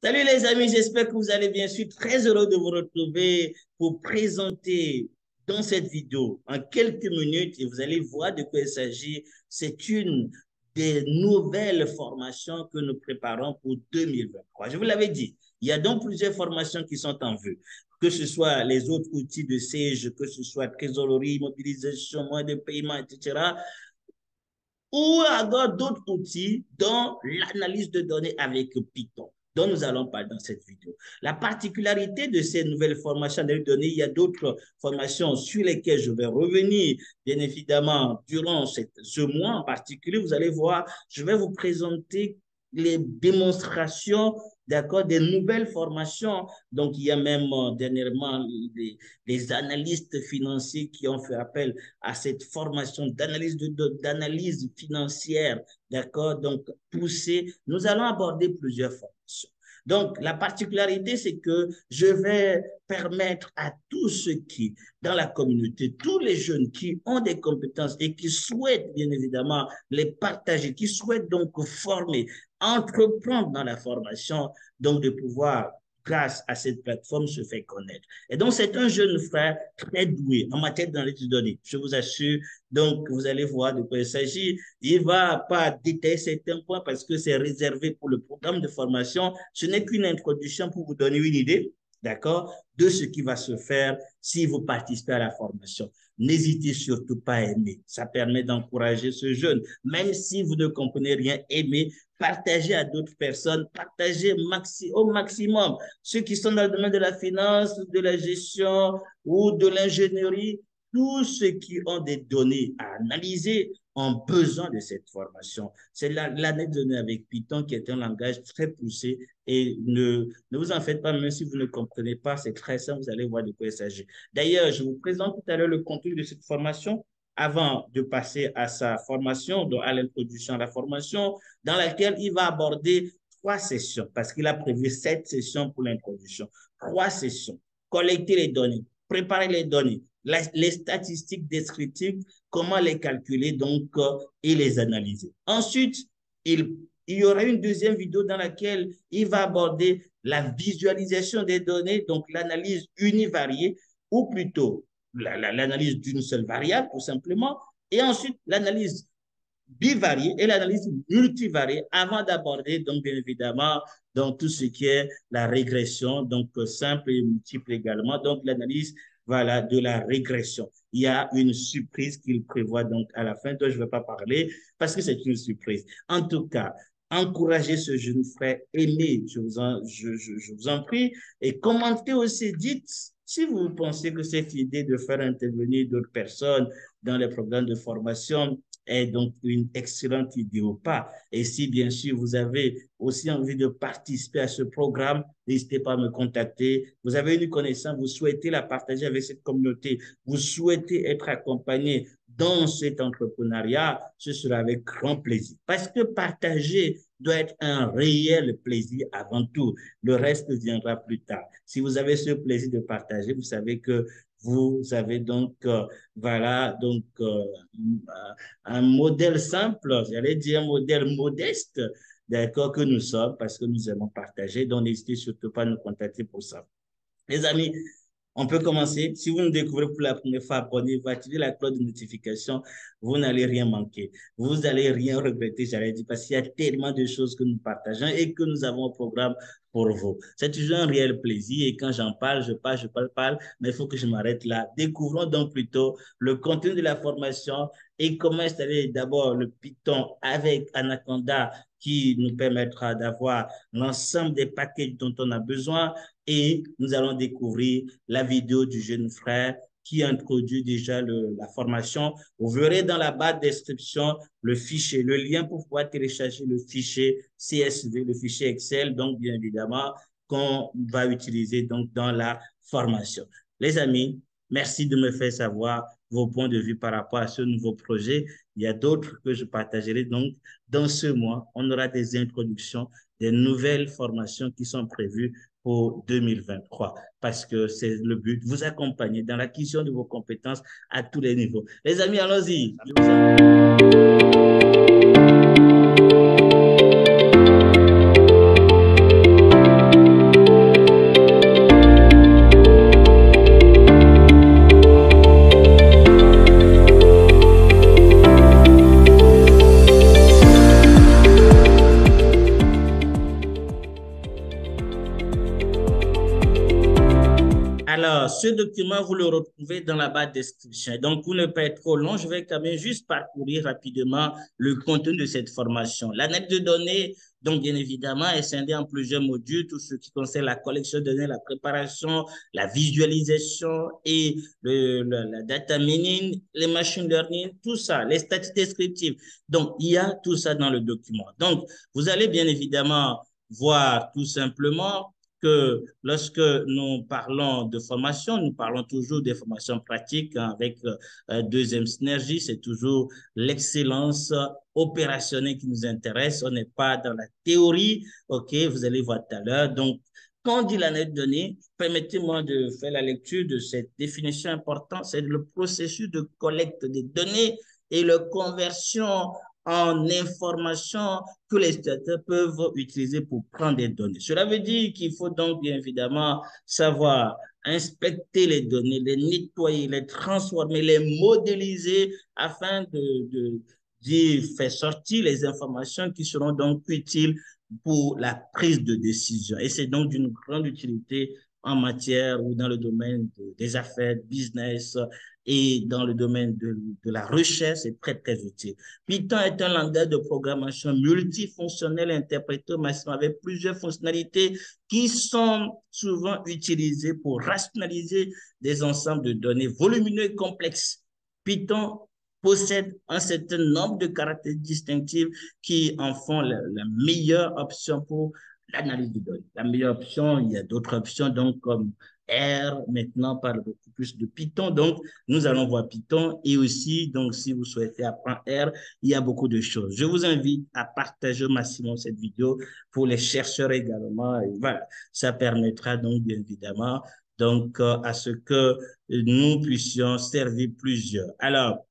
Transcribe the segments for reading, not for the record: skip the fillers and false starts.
Salut les amis, j'espère que vous allez bien. Je suis très heureux de vous retrouver pour présenter dans cette vidéo en quelques minutes et vous allez voir de quoi il s'agit. C'est une des nouvelles formations que nous préparons pour 2023. Je vous l'avais dit, il y a donc plusieurs formations qui sont en vue, que ce soit les autres outils de siège, que ce soit trésorerie, mobilisation, moyens de paiement, etc. Ou alors d'autres outils dont l'analyse de données avec Python, dont nous allons parler dans cette vidéo. La particularité de ces nouvelles formations de données, il y a d'autres formations sur lesquelles je vais revenir, bien évidemment, durant ce mois en particulier. Vous allez voir, je vais vous présenter les démonstrations, d'accord, des nouvelles formations. Donc, il y a même dernièrement des analystes financiers qui ont fait appel à cette formation d'analyse financière, d'accord, donc poussée. Nous allons aborder plusieurs formations. Donc, la particularité, c'est que je vais permettre à tous ceux qui, dans la communauté, tous les jeunes qui ont des compétences et qui souhaitent, bien évidemment, les partager, qui souhaitent donc former, entreprendre dans la formation, donc de pouvoir grâce à cette plateforme, se fait connaître. Et donc, c'est un jeune frère très doué en matière d'analyse de données. Je vous assure. Donc, vous allez voir de quoi il s'agit. Il ne va pas détailler certains points parce que c'est réservé pour le programme de formation. Ce n'est qu'une introduction pour vous donner une idée, d'accord, de ce qui va se faire si vous participez à la formation. N'hésitez surtout pas à aimer. Ça permet d'encourager ce jeune. Même si vous ne comprenez rien, aimez, partagez à d'autres personnes, partagez au maximum. Ceux qui sont dans le domaine de la finance, de la gestion ou de l'ingénierie, tous ceux qui ont des données à analyser ont besoin de cette formation. C'est l'analyse de données avec Python qui est un langage très poussé et ne vous en faites pas, même si vous ne comprenez pas, c'est très simple, vous allez voir de quoi il s'agit. D'ailleurs, je vous présente tout à l'heure le contenu de cette formation avant de passer à sa formation, donc à l'introduction à la formation, dans laquelle il va aborder 3 sessions, parce qu'il a prévu 7 sessions pour l'introduction. 3 sessions. Collecter les données, préparer les données, les statistiques descriptives, comment les calculer donc et les analyser. Ensuite, il y aura une deuxième vidéo dans laquelle il va aborder la visualisation des données, donc l'analyse univariée, ou plutôt l'analyse d'une seule variable, tout simplement, et ensuite l'analyse bivariée et l'analyse multivariée avant d'aborder, donc, bien évidemment, donc, tout ce qui est la régression, donc, simple et multiple également, donc, l'analyse, voilà, de la régression. Il y a une surprise qu'il prévoit, donc, à la fin, dont je ne vais pas parler parce que c'est une surprise. En tout cas, encouragez ce jeune frère, aimez, je vous en prie, et commentez aussi, dites si vous pensez que cette idée de faire intervenir d'autres personnes dans les programmes de formation est donc une excellente idée ou pas. Et si bien sûr vous avez aussi envie de participer à ce programme, n'hésitez pas à me contacter. Vous avez une connaissance, vous souhaitez la partager avec cette communauté, vous souhaitez être accompagné dans cet entrepreneuriat, ce sera avec grand plaisir. Parce que partager doit être un réel plaisir avant tout. Le reste viendra plus tard. Si vous avez ce plaisir de partager, vous savez que vous avez donc, voilà, donc un modèle simple, j'allais dire un modèle modeste, d'accord, que nous sommes parce que nous aimons partager. Donc, n'hésitez surtout pas à nous contacter pour ça. Les amis, on peut commencer. Si vous nous découvrez pour la première fois, abonnez-vous, activez la cloche de notification. Vous n'allez rien manquer. Vous n'allez rien regretter, j'allais dire, parce qu'il y a tellement de choses que nous partageons et que nous avons au programme pour vous. C'est toujours un réel plaisir et quand j'en parle, je parle, mais il faut que je m'arrête là. Découvrons donc plutôt le contenu de la formation et comment installer d'abord le Python avec Anaconda qui nous permettra d'avoir l'ensemble des packages dont on a besoin et nous allons découvrir la vidéo du jeune frère qui introduit déjà la formation. Vous verrez dans la barre de description le fichier, le lien pour pouvoir télécharger le fichier CSV, le fichier Excel, donc bien évidemment, qu'on va utiliser donc dans la formation. Les amis, merci de me faire savoir vos points de vue par rapport à ce nouveau projet. Il y a d'autres que je partagerai donc dans ce mois. On aura des introductions, des nouvelles formations qui sont prévues pour 2023 parce que c'est le but, vous accompagner dans l'acquisition de vos compétences à tous les niveaux. Les amis, allons-y. Alors, ce document, vous le retrouvez dans la barre de description. Donc, pour ne pas être trop long, je vais quand même juste parcourir rapidement le contenu de cette formation. L'analyse de données, donc bien évidemment, est scindée en plusieurs modules, tout ce qui concerne la collection de données, la préparation, la visualisation et la data mining, les machine learning, tout ça, les statistiques descriptives. Donc, il y a tout ça dans le document. Donc, vous allez bien évidemment voir tout simplement que lorsque nous parlons de formation, nous parlons toujours des formations pratiques hein, avec deuxième synergie, c'est toujours l'excellence opérationnelle qui nous intéresse. On n'est pas dans la théorie, ok, vous allez voir tout à l'heure. Donc, quand on dit l'analyse de données, permettez-moi de faire la lecture de cette définition importante, c'est le processus de collecte des données et leur conversion en information que les utilisateurs peuvent utiliser pour prendre des données. Cela veut dire qu'il faut donc bien évidemment savoir inspecter les données, les nettoyer, les transformer, les modéliser afin d'y faire sortir les informations qui seront donc utiles pour la prise de décision. Et c'est donc d'une grande utilité en matière ou dans le domaine des affaires, business et dans le domaine de la recherche, c'est très, très utile. Python est un langage de programmation multifonctionnel interprété au maximum avec plusieurs fonctionnalités qui sont souvent utilisées pour rationaliser des ensembles de données volumineux et complexes. Python possède un certain nombre de caractéristiques distinctives qui en font la meilleure option pour l'analyse de données. La meilleure option, il y a d'autres options, donc comme R, maintenant parle beaucoup plus de Python. Donc, nous allons voir Python et aussi, donc, si vous souhaitez apprendre R, il y a beaucoup de choses. Je vous invite à partager au maximum cette vidéo pour les chercheurs également. Et voilà, ça permettra donc, bien évidemment, donc, à ce que nous puissions servir plusieurs. Alors,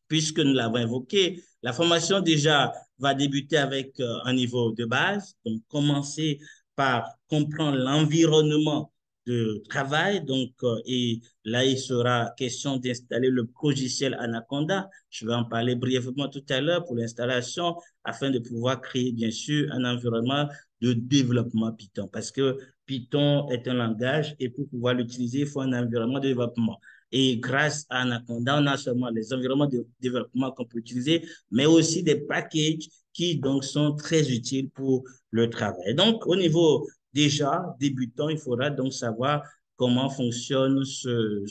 puisque nous l'avons évoqué, la formation déjà va débuter avec un niveau de base, donc commencer par comprendre l'environnement de travail. Donc, et là, il sera question d'installer le logiciel Anaconda. Je vais en parler brièvement tout à l'heure pour l'installation afin de pouvoir créer, bien sûr, un environnement de développement Python parce que Python est un langage et pour pouvoir l'utiliser, il faut un environnement de développement. Et grâce à Anaconda, on a seulement les environnements de développement qu'on peut utiliser, mais aussi des packages qui donc sont très utiles pour le travail. Donc, au niveau déjà débutant, il faudra donc savoir comment fonctionne ce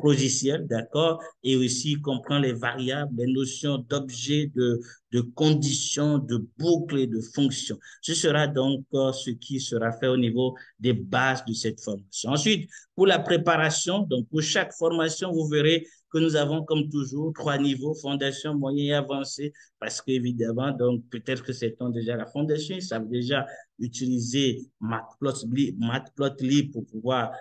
logiciel, d'accord, et aussi comprendre les variables, les notions d'objets, de conditions, de boucles et de fonctions. Ce sera donc ce qui sera fait au niveau des bases de cette formation. Ensuite, pour la préparation, donc pour chaque formation, vous verrez que nous avons comme toujours 3 niveaux, fondation, moyen et avancé, parce qu'évidemment, donc peut-être que c'est déjà la fondation, ils savent déjà utiliser Matplotlib pour pouvoir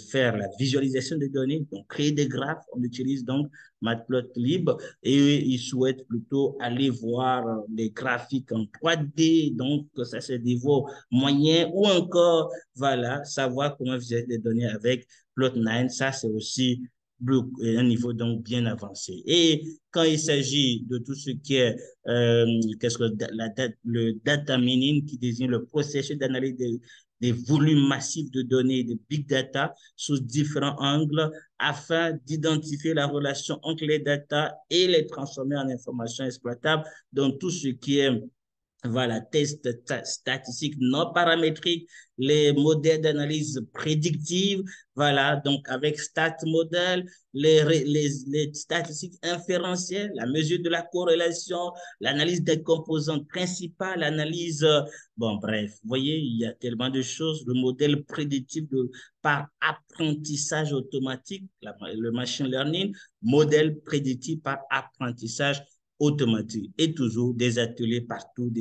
faire la visualisation des données, donc créer des graphes, on utilise donc Matplotlib et ils souhaitent plutôt aller voir les graphiques en 3D, donc ça c'est des niveaux moyens ou encore, voilà, savoir comment visualiser des données avec Plot9, ça c'est aussi un niveau donc bien avancé. Et quand il s'agit de tout ce qui est qu'est-ce que le data mining qui désigne le processus d'analyse des volumes massifs de données, de big data sous différents angles afin d'identifier la relation entre les data et les transformer en informations exploitables. Donc tout ce qui est voilà, tests statistiques non paramétriques, les modèles d'analyse prédictive, voilà, donc avec stat model, les statistiques inférentielles, la mesure de la corrélation, l'analyse des composantes principales, l'analyse, bon, bref, vous voyez, il y a tellement de choses, le modèle prédictif par apprentissage automatique, le machine learning, modèle prédictif par apprentissage automatique et toujours des ateliers partout,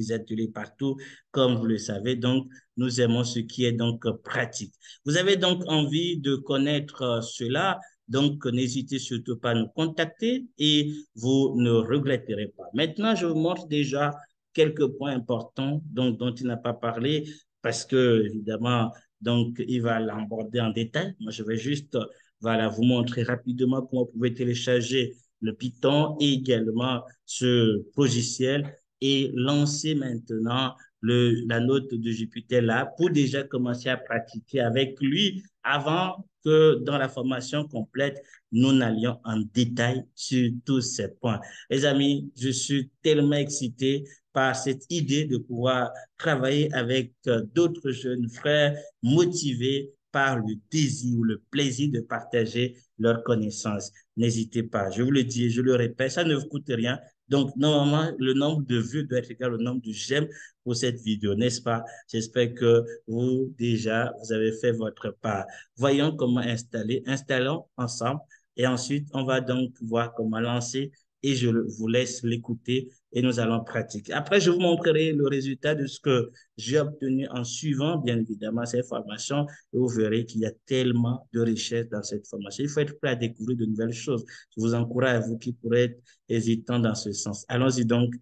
comme vous le savez. Donc, nous aimons ce qui est donc pratique. Vous avez donc envie de connaître cela, donc n'hésitez surtout pas à nous contacter et vous ne regretterez pas. Maintenant, je vous montre déjà quelques points importants dont il n'a pas parlé parce que, évidemment, donc, il va l'aborder en détail. Moi, je vais juste, voilà, vous montrer rapidement comment vous pouvez télécharger le Python et également ce logiciel et lancer maintenant la note de Jupyter là pour déjà commencer à pratiquer avec lui avant que dans la formation complète, nous n'allions en détail sur tous ces points. Les amis, je suis tellement excité par cette idée de pouvoir travailler avec d'autres jeunes frères motivés par le désir ou le plaisir de partager leurs connaissances. N'hésitez pas, je vous le dis, je le répète, ça ne vous coûte rien. Donc, normalement, le nombre de vues doit être égal au nombre de j'aime pour cette vidéo, n'est-ce pas? J'espère que vous, déjà, vous avez fait votre part. Voyons comment installer. Installons ensemble et ensuite, on va donc voir comment lancer et je vous laisse l'écouter et nous allons pratiquer. Après, je vous montrerai le résultat de ce que j'ai obtenu en suivant, bien évidemment, cette formation et vous verrez qu'il y a tellement de richesses dans cette formation. Il faut être prêt à découvrir de nouvelles choses. Je vous encourage, vous qui pourrez être hésitants dans ce sens. Allons-y donc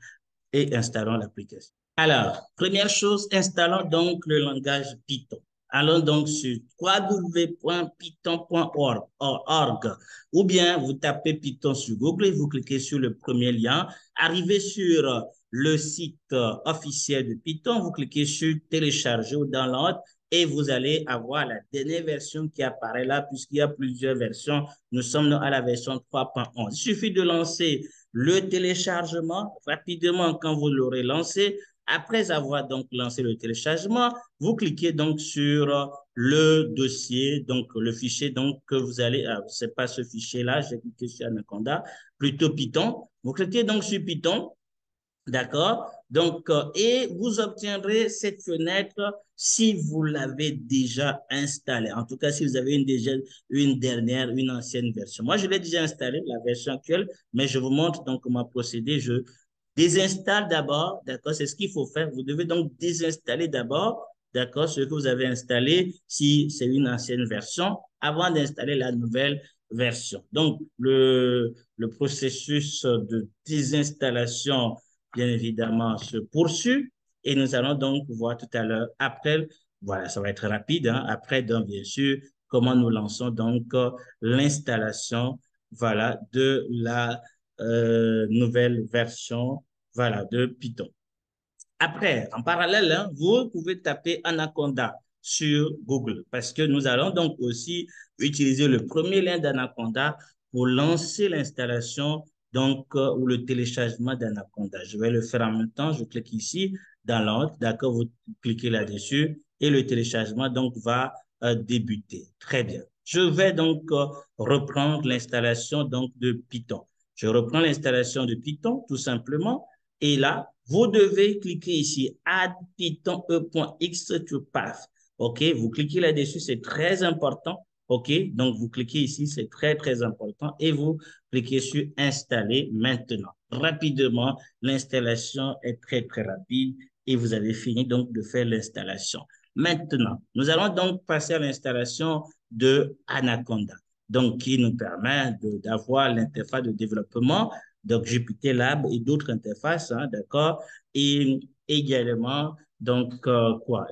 et installons l'application. Alors, première chose, installons donc le langage Python. Allons donc sur www.python.org ou bien vous tapez Python sur Google et vous cliquez sur le premier lien. Arrivez sur le site officiel de Python, vous cliquez sur télécharger ou download et vous allez avoir la dernière version qui apparaît là puisqu'il y a plusieurs versions. Nous sommes à la version 3.11. Il suffit de lancer le téléchargement rapidement quand vous l'aurez lancé. Après avoir donc lancé le téléchargement, vous cliquez donc sur le dossier, donc le fichier donc que vous allez, c'est pas ce fichier-là, j'ai cliqué sur Anaconda, plutôt Python. Vous cliquez donc sur Python. D'accord? Donc, et vous obtiendrez cette fenêtre si vous l'avez déjà installée. En tout cas, si vous avez une dernière, une ancienne version. Moi, je l'ai déjà installée, la version actuelle, mais je vous montre donc comment procéder. Je désinstalle d'abord, d'accord? C'est ce qu'il faut faire. Vous devez donc désinstaller d'abord, d'accord, ce que vous avez installé, si c'est une ancienne version, avant d'installer la nouvelle version. Donc, le processus de désinstallation bien évidemment, se poursuit et nous allons donc voir tout à l'heure après, voilà, ça va être rapide, hein, après, donc, bien sûr, comment nous lançons donc l'installation, voilà, de la nouvelle version, voilà, de Python. Après, en parallèle, hein, vous pouvez taper Anaconda sur Google parce que nous allons donc aussi utiliser le premier lien d'Anaconda pour lancer l'installation donc ou le téléchargement d'Anaconda. Je vais le faire en même temps. Je clique ici dans l'ordre. D'accord, vous cliquez là-dessus et le téléchargement donc va débuter. Très bien. Je vais donc reprendre l'installation donc de Python. Je reprends l'installation de Python tout simplement. Et là, vous devez cliquer ici, Add Python E.X to Path. OK, vous cliquez là-dessus, c'est très important. OK, donc vous cliquez ici, c'est très, très important. Et vous cliquez sur Installer maintenant. Rapidement, l'installation est très, très rapide et vous avez fini donc de faire l'installation. Maintenant, nous allons donc passer à l'installation de Anaconda, donc qui nous permet d'avoir l'interface de développement donc Jupyter Lab et d'autres interfaces, hein, d'accord? Et également, donc,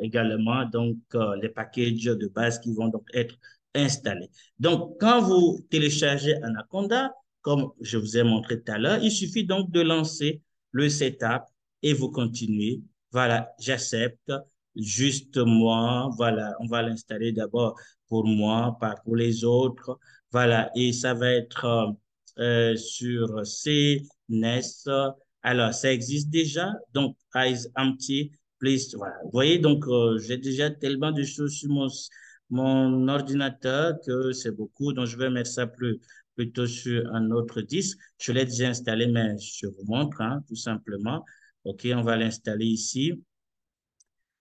également, donc, les packages de base qui vont donc être installés. Donc, quand vous téléchargez Anaconda, comme je vous ai montré tout à l'heure, il suffit donc de lancer le setup et vous continuez. Voilà, j'accepte. Juste moi, voilà, on va l'installer d'abord pour moi, pas pour les autres. Voilà, et ça va être sur CNES. Alors, ça existe déjà. Donc, Eyes Empty, please. Voilà. Vous voyez, donc, j'ai déjà tellement de choses sur mon ordinateur que c'est beaucoup. Donc, je vais mettre ça plutôt sur un autre disque. Je l'ai déjà installé, mais je vous montre, hein, tout simplement. OK, on va l'installer ici.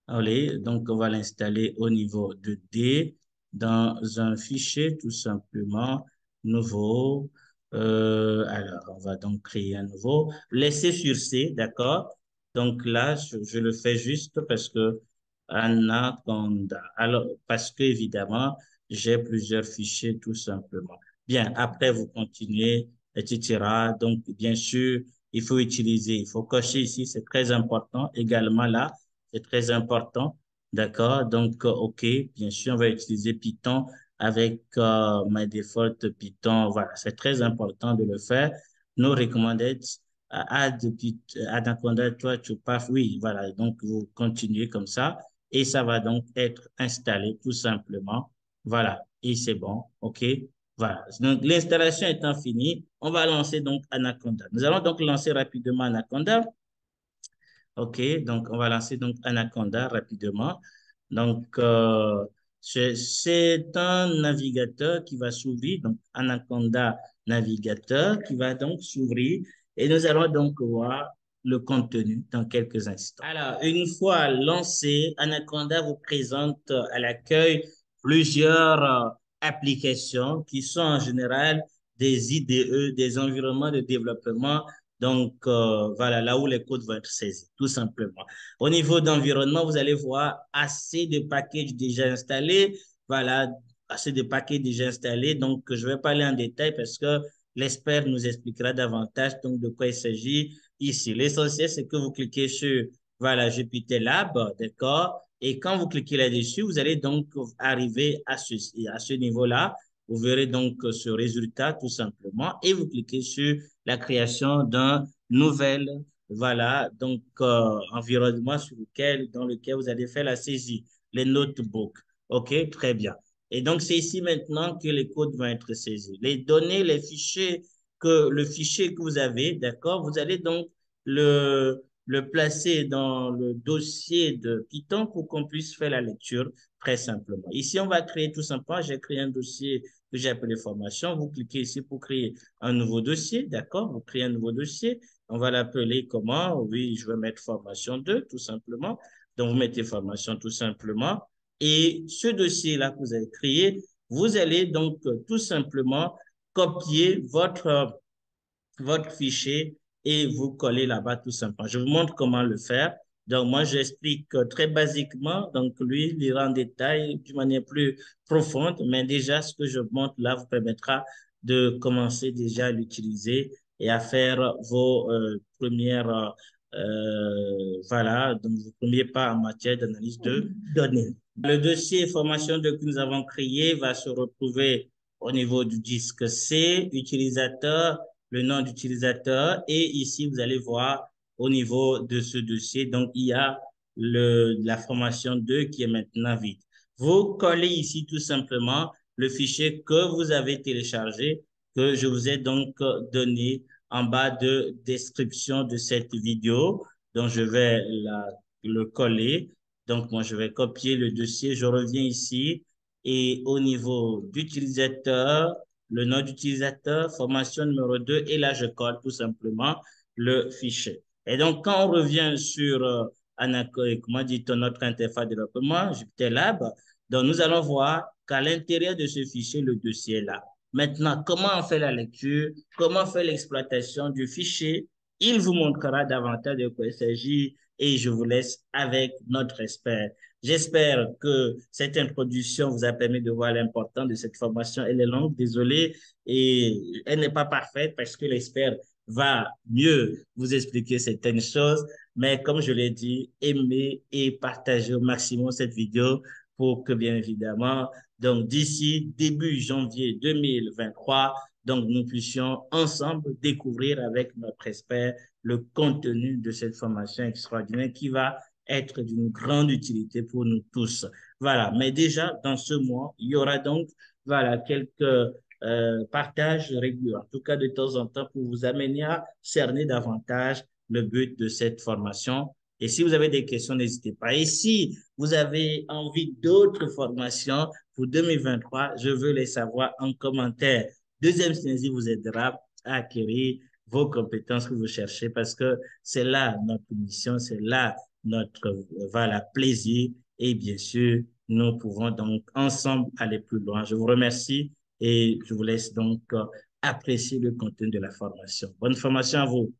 Allez, donc, on va l'installer au niveau de D dans un fichier, tout simplement, nouveau. Alors, on va donc créer un nouveau. Laissez sur C, d'accord? Donc là, je le fais juste parce que Anaconda. Alors, parce que évidemment, j'ai plusieurs fichiers, tout simplement. Bien, après, vous continuez, etc. Donc, bien sûr, il faut cocher ici, c'est très important. Également là, c'est très important. D'accord? Donc, OK, bien sûr, on va utiliser Python avec my default Python. Voilà, c'est très important de le faire. No recommended. depuis Anaconda, toi, tu pars. Oui, voilà. Donc, vous continuez comme ça et ça va donc être installé tout simplement. Voilà. Et c'est bon. OK. Voilà. Donc, l'installation étant finie, on va lancer donc Anaconda. Nous allons donc lancer rapidement Anaconda. OK, donc on va lancer donc Anaconda rapidement. Donc, c'est un navigateur qui va s'ouvrir, donc Anaconda navigateur qui va donc s'ouvrir et nous allons donc voir le contenu dans quelques instants. Alors, une fois lancé, Anaconda vous présente à l'accueil plusieurs applications qui sont en général des IDE, des environnements de développement donc, voilà, là où les codes vont être saisis, tout simplement. Au niveau d'environnement, vous allez voir assez de packages déjà installés. Voilà, assez de paquets déjà installés. Donc, je ne vais pas aller en détail parce que l'expert nous expliquera davantage donc de quoi il s'agit ici. L'essentiel, c'est que vous cliquez sur, voilà, Jupyter Lab, d'accord? Et quand vous cliquez là-dessus, vous allez donc arriver à ce niveau-là. Vous verrez donc ce résultat tout simplement et vous cliquez sur la création d'un nouvel, voilà, donc environnement dans lequel vous allez faire la saisie, les notebooks. OK, très bien. Et donc, c'est ici maintenant que les codes vont être saisis. Les données, le fichier que vous avez, d'accord, vous allez donc le placer dans le dossier de Python pour qu'on puisse faire la lecture très simplement. Ici, on va créer tout simplement, j'ai créé un dossier que j'ai appelé formation. Vous cliquez ici pour créer un nouveau dossier, d'accord? Vous créez un nouveau dossier. On va l'appeler comment? Oui, je vais mettre formation 2, tout simplement. Donc, vous mettez formation tout simplement. Et ce dossier-là que vous avez créé, vous allez donc tout simplement copier votre fichier et vous coller là-bas tout simplement. Je vous montre comment le faire. Donc, moi, j'explique très basiquement. Donc, lui, il ira en détail d'une manière plus profonde. Mais déjà, ce que je montre là vous permettra de commencer déjà à l'utiliser et à faire vos premières, voilà, donc vos premiers pas en matière d'analyse de données. Le dossier formation que nous avons créé va se retrouver au niveau du disque C, utilisateur, le nom d'utilisateur et ici, vous allez voir au niveau de ce dossier, donc il y a la formation 2 qui est maintenant vide. Vous collez ici tout simplement le fichier que vous avez téléchargé, que je vous ai donc donné en bas de description de cette vidéo. Donc, je vais le coller. Donc, moi, je vais copier le dossier. Je reviens ici et au niveau d'utilisateur, le nom d'utilisateur, formation numéro 2, et là, je colle tout simplement le fichier. Et donc, quand on revient sur comment dit-on, notre interface de développement, JupyterLab, donc nous allons voir qu'à l'intérieur de ce fichier, le dossier est là. Maintenant, comment on fait la lecture, comment on fait l'exploitation du fichier, il vous montrera davantage de quoi il s'agit et je vous laisse avec notre expert. J'espère que cette introduction vous a permis de voir l'importance de cette formation. Elle est longue, désolé, et elle n'est pas parfaite parce que l'expert va mieux vous expliquer certaines choses. Mais comme je l'ai dit, aimez et partagez au maximum cette vidéo pour que, bien évidemment, donc d'ici début janvier 2023, donc nous puissions ensemble découvrir avec notre expert le contenu de cette formation extraordinaire qui va être d'une grande utilité pour nous tous. Voilà, mais déjà, dans ce mois, il y aura donc, voilà, quelques partages réguliers, en tout cas de temps en temps, pour vous amener à cerner davantage le but de cette formation. Et si vous avez des questions, n'hésitez pas. Et si vous avez envie d'autres formations pour 2023, je veux les savoir en commentaire. Deuxième Synergie vous aidera à acquérir vos compétences que vous cherchez parce que c'est là notre mission, c'est là notre voilà, plaisir et bien sûr, nous pouvons donc ensemble aller plus loin. Je vous remercie et je vous laisse donc apprécier le contenu de la formation. Bonne formation à vous.